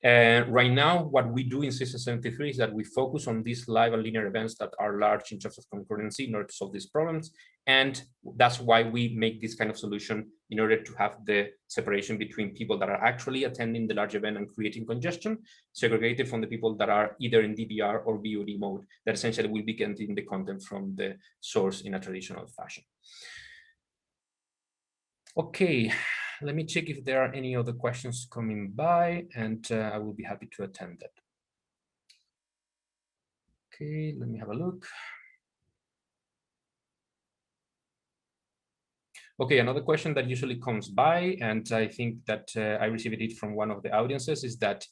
Right now, what we do in System73 is that we focus on these live and linear events that are large in terms of concurrency in order to solve these problems. And that's why we make this kind of solution in order to have the separation between people that are actually attending the large event and creating congestion, segregated from the people that are either in DVR or VOD mode, that essentially will be getting the content from the source in a traditional fashion. Okay, let me check if there are any other questions coming by, and I will be happy to attend that. Okay, let me have a look. Okay, another question that usually comes by, and I think that I received it from one of the audiences, is that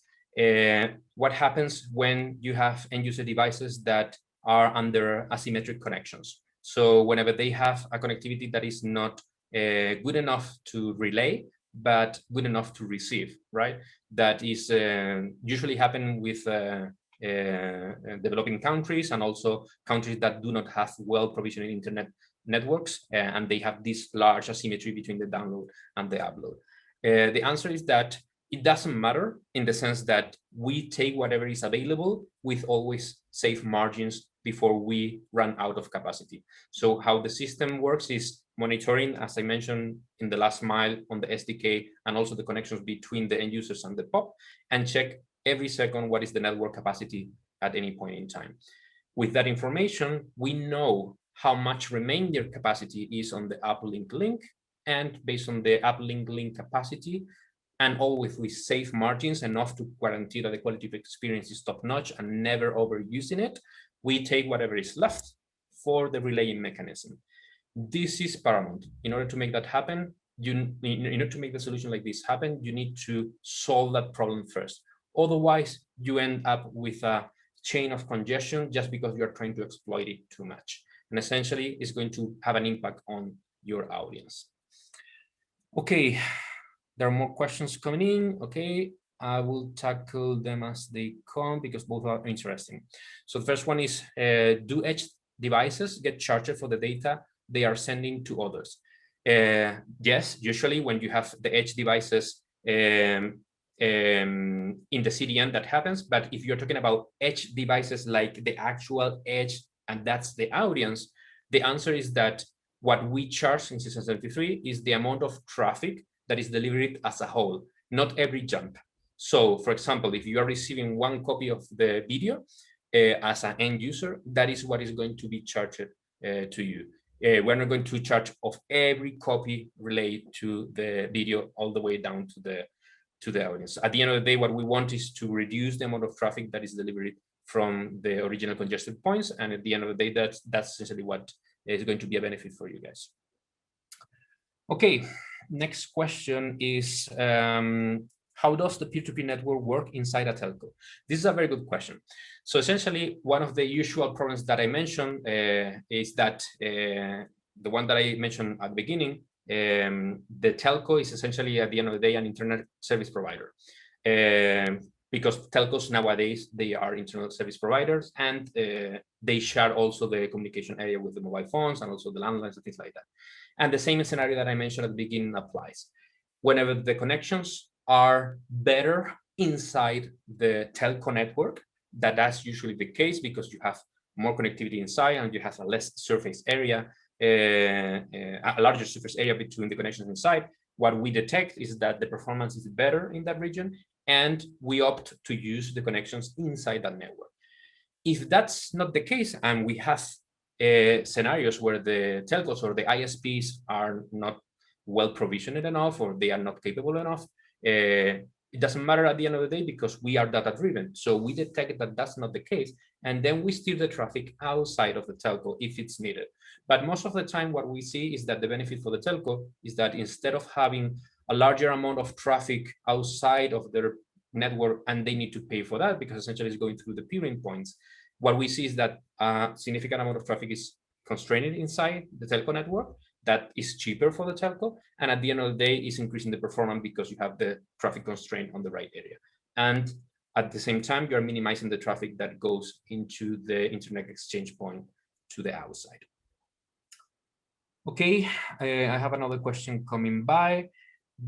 what happens when you have end user devices that are under asymmetric connections? So whenever they have a connectivity that is not good enough to relay, but good enough to receive, right? That is usually happen with developing countries, and also countries that do not have well-provisioned internet networks, and they have this large asymmetry between the download and the upload. The answer is that it doesn't matter, in the sense that we take whatever is available with always safe margins before we run out of capacity. So how the system works is monitoring, as I mentioned, in the last mile on the SDK, and also the connections between the end users and the POP, and check every second what is the network capacity at any point in time. With that information, we know how much remainder capacity is on the uplink link, and based on the uplink link capacity, and always with safe margins enough to guarantee that the quality of experience is top-notch and never overusing it, we take whatever is left for the relaying mechanism. This is paramount. In order to make that happen, in order to make the solution like this happen, you need to solve that problem first. Otherwise, you end up with a chain of congestion just because you're trying to exploit it too much. And essentially, it's going to have an impact on your audience. Okay, there are more questions coming in. Okay, I will tackle them as they come because both are interesting. So the first one is, do edge devices get charged for the data they are sending to others? Yes, usually when you have the edge devices in the CDN, that happens. But if you're talking about edge devices like the actual edge, and that's the audience, the answer is that what we charge in System73 is the amount of traffic that is delivered as a whole, not every jump. So, for example, if you are receiving one copy of the video as an end user, that is what is going to be charged to you. We're not going to charge of every copy related to the video all the way down to the audience. At the end of the day, what we want is to reduce the amount of traffic that is delivered from the original congested points. And at the end of the day, that's essentially what is going to be a benefit for you guys. Okay, next question is, how does the peer-to-peer network work inside a telco? This is a very good question. So essentially, one of the usual problems that I mentioned is that the one that I mentioned at the beginning, the telco is essentially, at the end of the day, an internet service provider. Because telcos nowadays, they are internet service providers, and they share also the communication area with the mobile phones and also the landlines and things like that. And the same scenario that I mentioned at the beginning applies. Whenever the connections are better inside the telco network, that's usually the case because you have more connectivity inside and you have a less surface area, a larger surface area between the connections inside. What we detect is that the performance is better in that region, and we opt to use the connections inside that network. If that's not the case, and we have scenarios where the telcos or the ISPs are not well provisioned enough, or they are not capable enough, it doesn't matter at the end of the day because we are data driven. So we detect that that's not the case, and then we steer the traffic outside of the telco if it's needed. But most of the time, what we see is that the benefit for the telco is that instead of having a larger amount of traffic outside of their network, and they need to pay for that because essentially it's going through the peering points, what we see is that a significant amount of traffic is constrained inside the telco network. That is cheaper for the telco, and at the end of the day is increasing the performance because you have the traffic constraint on the right area, and at the same time you're minimizing the traffic that goes into the internet exchange point to the outside. Okay, I have another question coming by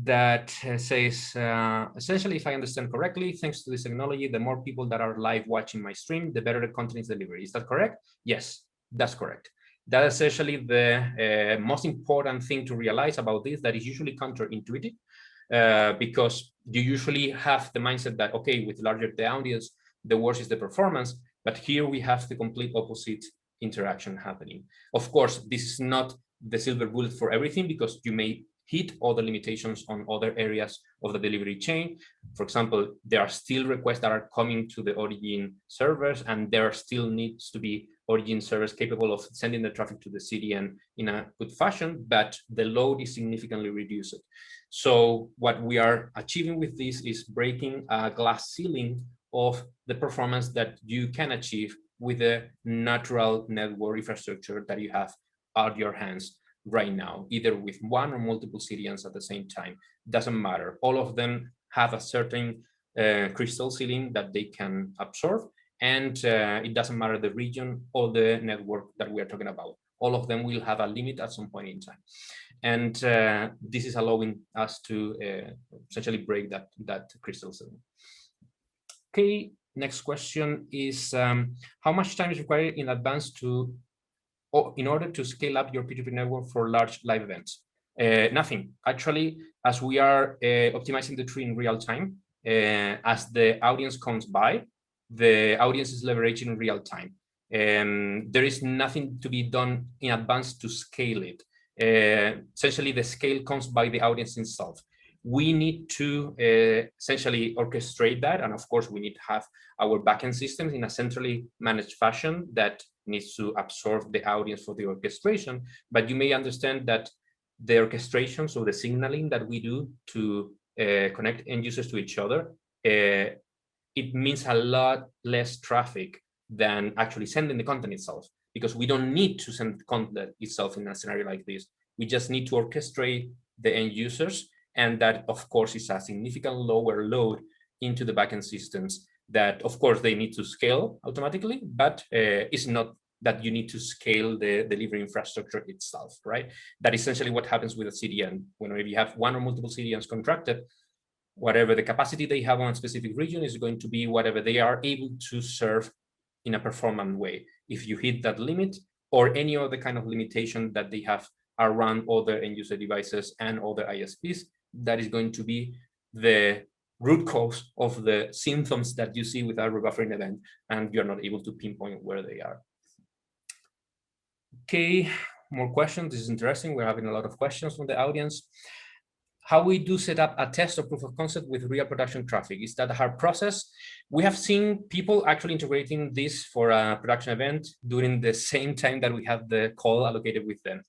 that says, essentially, if I understand correctly, thanks to this technology, the more people that are live watching my stream, the better the content is delivered. Is that correct? Yes, that's correct. That's essentially the most important thing to realize about this, that is usually counterintuitive, because you usually have the mindset that, okay, with larger the audience, the worse is the performance. But here we have the complete opposite interaction happening. Of course, this is not the silver bullet for everything, because you may hit other limitations on other areas of the delivery chain. For example, there are still requests that are coming to the origin servers, and there still needs to be origin servers capable of sending the traffic to the CDN in a good fashion, but the load is significantly reduced. So what we are achieving with this is breaking a glass ceiling of the performance that you can achieve with the natural network infrastructure that you have at your hands right now, either with one or multiple CDNs at the same time. Doesn't matter. All of them have a certain crystal ceiling that they can absorb, and it doesn't matter the region or the network that we are talking about. All of them will have a limit at some point in time, and this is allowing us to essentially break that crystal ceiling. Okay, next question is, how much time is required in advance in order to scale up your P2P network for large live events? Nothing. Actually, as we are optimizing the tree in real time, as the audience comes by, the audience is leveraging in real time. There is nothing to be done in advance to scale it. Essentially, the scale comes by the audience itself. We need to essentially orchestrate that. And of course, we need to have our backend systems in a centrally managed fashion that needs to absorb the audience for the orchestration. But you may understand that the orchestration, so the signaling that we do to connect end users to each other, it means a lot less traffic than actually sending the content itself, because we don't need to send the content itself in a scenario like this. We just need to orchestrate the end users, and that, of course, is a significant lower load into the backend systems that, of course, they need to scale automatically, but it's not that you need to scale the delivery infrastructure itself, right? That is essentially what happens with a CDN. Whenever you have one or multiple CDNs contracted, whatever the capacity they have on a specific region is going to be whatever they are able to serve in a performant way. If you hit that limit or any other kind of limitation that they have around other end user devices and other ISPs, that is going to be the root cause of the symptoms that you see with a rebuffering event, and you're not able to pinpoint where they are. Okay, more questions. This is interesting. We're having a lot of questions from the audience. How we do set up a test or proof of concept with real production traffic? Is that a hard process? We have seen people actually integrating this for a production event during the same time that we have the call allocated with them.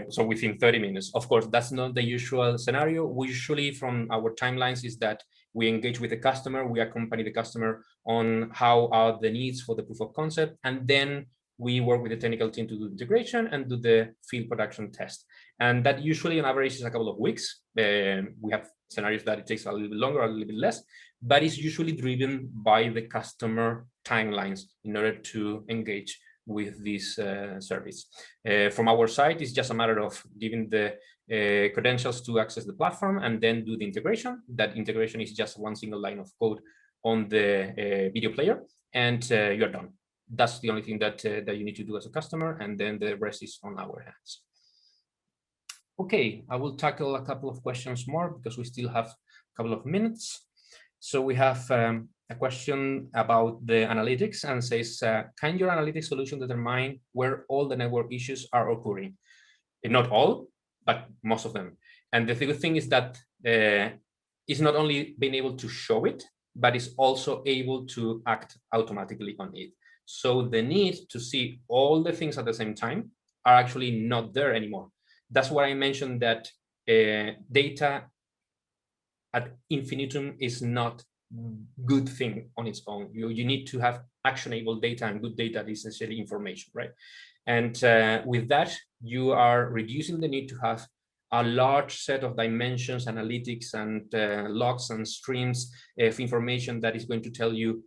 So within 30 minutes. Of course, that's not the usual scenario. We usually, from our timelines, is that we engage with the customer, we accompany the customer on how are the needs for the proof of concept, and then we work with the technical team to do integration and do the field production test. And that usually on average is a couple of weeks. We have scenarios that it takes a little bit longer, a little bit less, but it's usually driven by the customer timelines in order to engage with this service. From our side, it's just a matter of giving the credentials to access the platform and then do the integration. That integration is just one single line of code on the video player, and you're done. That's the only thing that you need to do as a customer, and then the rest is on our hands. Okay, I will tackle a couple of questions more because we still have a couple of minutes. So we have a question about the analytics and says, can your analytics solution determine where all the network issues are occurring? Not all, but most of them. And the good thing is that it's not only being able to show it, but it's also able to act automatically on it. So the need to see all the things at the same time are actually not there anymore. That's why I mentioned that data ad infinitum is not good thing on its own. You need to have actionable data, and good data is essentially information, right? And with that, you are reducing the need to have a large set of dimensions, analytics, and logs and streams of information that is going to tell you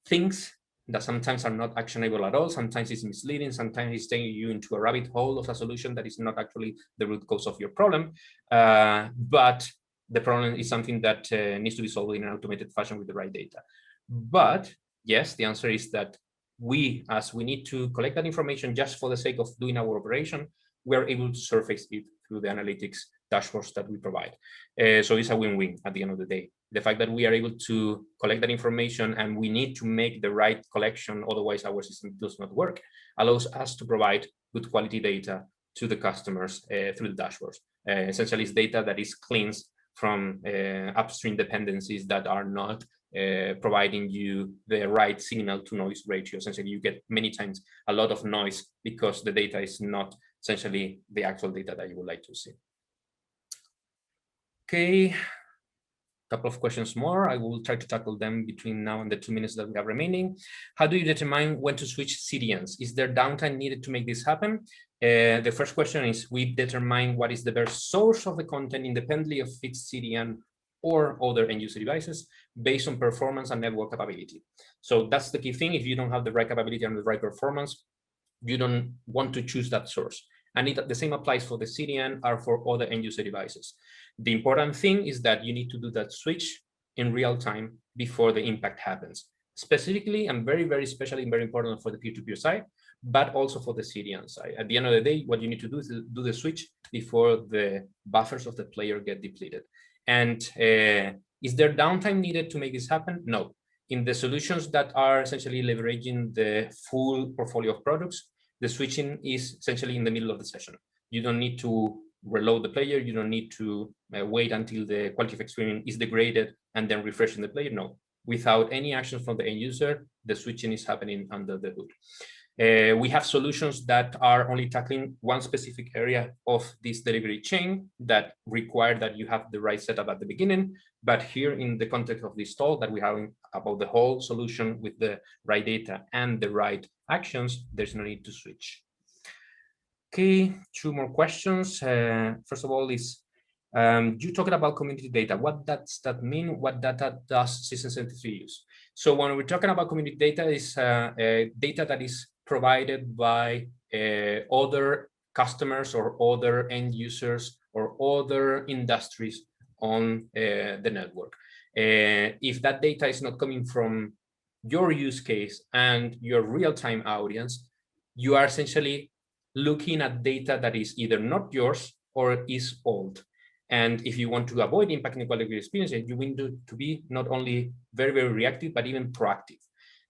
things that sometimes are not actionable at all. Sometimes it's misleading. Sometimes it's taking you into a rabbit hole of a solution that is not actually the root cause of your problem. But the problem is something that needs to be solved in an automated fashion with the right data. But yes, the answer is that as we need to collect that information just for the sake of doing our operation, we are able to surface it through the analytics dashboards that we provide. So it's a win-win at the end of the day. The fact that we are able to collect that information and we need to make the right collection, otherwise our system does not work, allows us to provide good quality data to the customers through the dashboards. Essentially, it's data that is cleansed from upstream dependencies that are not providing you the right signal to noise ratio. Essentially, you get many times a lot of noise because the data is not essentially the actual data that you would like to see. Okay, a couple of questions more. I will try to tackle them between now and the 2 minutes that we have remaining. How do you determine when to switch CDNs? Is there downtime needed to make this happen? The first question is, we determine what is the best source of the content independently of fixed CDN or other end user devices based on performance and network capability. So that's the key thing. If you don't have the right capability and the right performance, you don't want to choose that source. And the same applies for the CDN or for other end user devices. The important thing is that you need to do that switch in real time before the impact happens. Specifically, and very, very specially and very important for the peer-to-peer side, but also for the CDN side. At the end of the day, what you need to do is do the switch before the buffers of the player get depleted. And Is there downtime needed to make this happen? No. In the solutions that are essentially leveraging the full portfolio of products, the switching is essentially in the middle of the session. You don't need to reload the player. You don't need to wait until the quality of experience is degraded and then refreshing the player. No, without any action from the end user, the switching is happening under the hood. We have solutions that are only tackling one specific area of this delivery chain that require that you have the right setup at the beginning. But here in the context of this talk that we have about the whole solution with the right data and the right actions, there's no need to switch. Okay, 2 more questions. First of all is, you talked about community data. What does that mean? What data does System73 use? So when we're talking about community data, is data that is provided by other customers or other end users or other industries on the network. If that data is not coming from your use case and your real-time audience, you are essentially looking at data that is either not yours or is old. And if you want to avoid impacting the quality of experience, you need to be not only very, very reactive, but even proactive.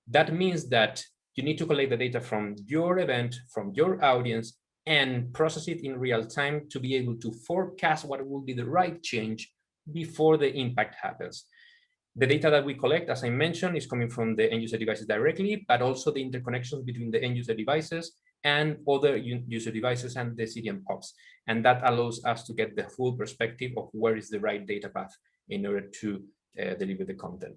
That means that you need to collect the data from your event, from your audience, and process it in real time to be able to forecast what will be the right change before the impact happens. The data that we collect, as I mentioned, is coming from the end user devices directly, but also the interconnections between the end user devices and other user devices and the CDN POPs. And that allows us to get the full perspective of where is the right data path in order to deliver the content.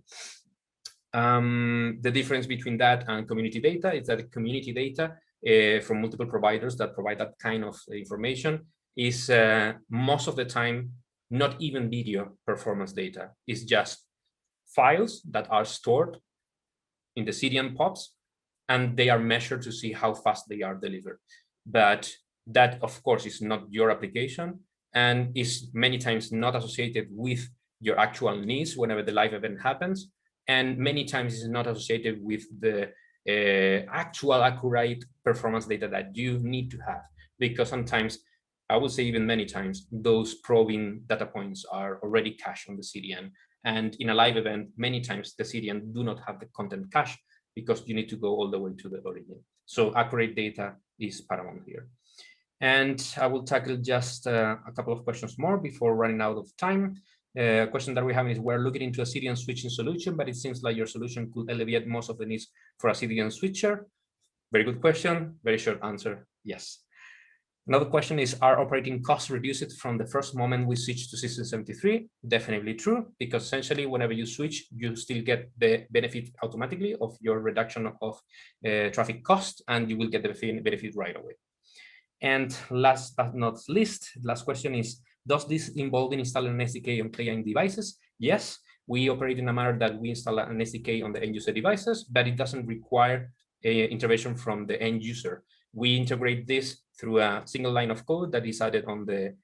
The difference between that and community data is that the community data from multiple providers that provide that kind of information is most of the time not even video performance data. It's just files that are stored in the CDN POPs, and they are measured to see how fast they are delivered. But that, of course, is not your application and is many times not associated with your actual needs whenever the live event happens. And many times is not associated with the actual accurate performance data that you need to have, because sometimes, I would say even many times, those probing data points are already cached on the CDN. And in a live event, many times the CDN do not have the content cache because you need to go all the way to the origin. So accurate data is paramount here. And I will tackle just a couple of questions more before running out of time. A question that we have is, we're looking into a CDN switching solution, but it seems like your solution could alleviate most of the needs for a CDN switcher. Very good question. Very short answer, yes. Another question is, are operating costs reduced from the first moment we switch to System73? Definitely true, because essentially whenever you switch, you still get the benefit automatically of your reduction of traffic cost, and you will get the benefit right away. And last but not least, last question is, does this involve installing an SDK on client devices? Yes, we operate in a manner that we install an SDK on the end user devices, but it doesn't require intervention from the end user. We integrate this through a single line of code that is added on the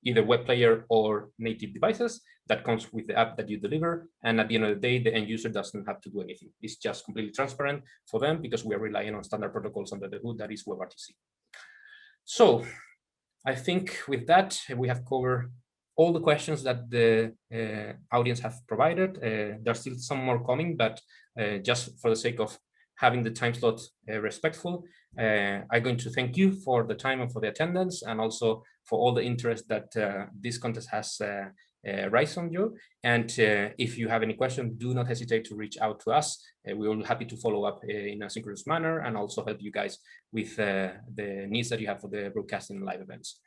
either web player or native devices that comes with the app that you deliver. And at the end of the day, the end user doesn't have to do anything. It's just completely transparent for them because we are relying on standard protocols under the hood that is WebRTC. So I think with that, we have covered all the questions that the audience have provided. There's still some more coming, but just for the sake of having the time slot respectful, I'm going to thank you for the time and for the attendance, and also for all the interest that this contest has raised on you. And if you have any questions, do not hesitate to reach out to us. We will be happy to follow up in a synchronous manner and also help you guys with the needs that you have for the broadcasting live events.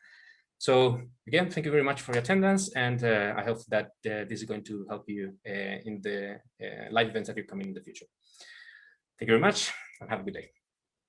So again, thank you very much for your attendance, and I hope that this is going to help you in the live events that are coming in the future. Thank you very much, and have a good day.